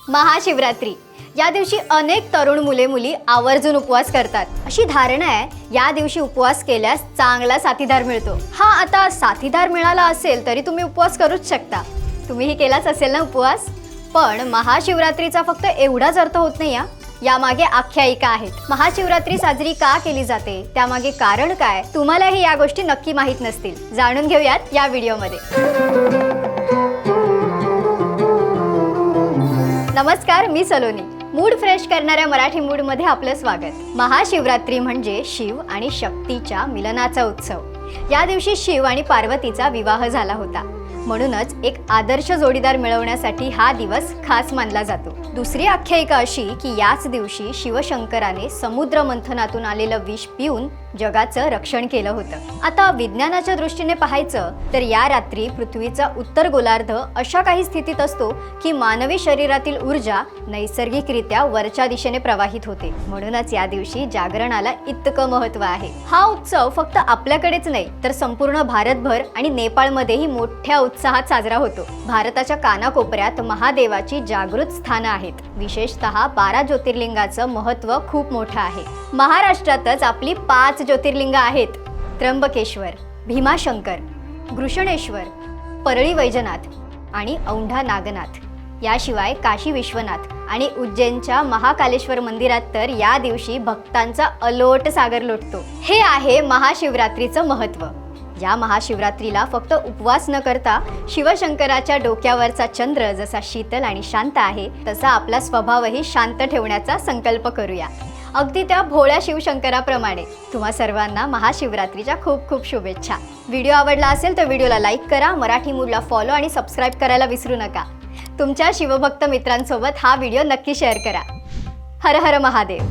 महाशिवरात्री या दिवशी अनेक तरुण मुले आवर्जून उपवास करतात। अशी धारणा आहे या दिवशी उपवास केल्यास चांगला साथीदार मिळतो। आता साथीदार मिळाला असेल तरी तुम्ही उपवास करूच शकता। तुम्हीही केलाच असेल ना उपवास। पण महाशिवरात्रीचा फक्त एवढाच अर्थ होत नाही यामागे आख्यायिका आहेत। महाशिवरात्री साजरी का केली जाते, त्यामागे कारण काय, तुम्हालाही या गोष्टी नक्की माहित नसतील। जाणून घेऊयात या व्हिडिओमध्ये। नमस्कार, मी सलोनी। मूड फ्रेश करणाऱ्या मराठी मूड मध्ये आपलं स्वागत। महाशिवरात्री म्हणजे शिव आणि शक्तीच्या मिलनाचा उत्सव। या दिवशी शिव आणि पार्वतीचा विवाह झाला होता, म्हणूनच एक आदर्श जोडीदार मिळवण्यासाठी हा दिवस खास मानला जातो। दुसरी आख्यायिका अशी की याच दिवशी शिवशंकराने समुद्र मंथनातून आलेलं विष पिऊन जगाचं रक्षण केलं होतं। आता विज्ञानाच्या दृष्टीने पाहायचं तर या रात्री पृथ्वीचा उत्तर गोलार्ध अशा काही स्थितीत असतो की मानवी शरीरातील ऊर्जा नैसर्गिकरित्या वरच्या दिशेने प्रवाहित होते। म्हणूनच या दिवशी जागरणाला इतकं महत्त्व आहे। हा उत्सव फक्त आपल्याकडेच नाही तर संपूर्ण भारतभर आणि नेपाळमध्येही मोठ्या उत्साहात साजरा होतो। भारताच्या कानाकोपऱ्यात महादेवाची जागृत स्थानं आहेत। विशेषतः 12 ज्योतिर्लिंगाचं महत्त्व खूप मोठं आहे। महाराष्ट्रातच आपली 5 ज्योतिर्लिंग आहेत। त्र्यंबकेश्वर, भीमाशंकर, घृष्णेश्वर, परळी वैजनाथ आणि औंढा नागनाथ। याशिवाय काशी विश्वनाथ आणि उज्जैनच्या महाकालेश्वर मंदिरात तर या दिवशी भक्तांचा अलोट सागर लोटतो। हे आहे महाशिवरात्रीचं महत्त्व। या महाशिवरात्रीला फक्त उपवास न करता शिवशंकराच्या डोक्यावरचा चंद्र जसा शीतल आणि शांत आहे तसा आपला स्वभावही शांत ठेवण्याचा संकल्प करूया। अगदी त्या भोळ्या शिवशंकराप्रमाणे। तुम्हा सर्वांना महाशिवरात्रीच्या खूप खूप शुभेच्छा। व्हिडिओ आवडला असेल तर व्हिडिओला लाईक करा, मराठी मूडला फॉलो आणि सबस्क्राईब करायला विसरू नका। तुमच्या शिवभक्त मित्रांसोबत हा व्हिडिओ नक्की शेअर करा। हर हर महादेव।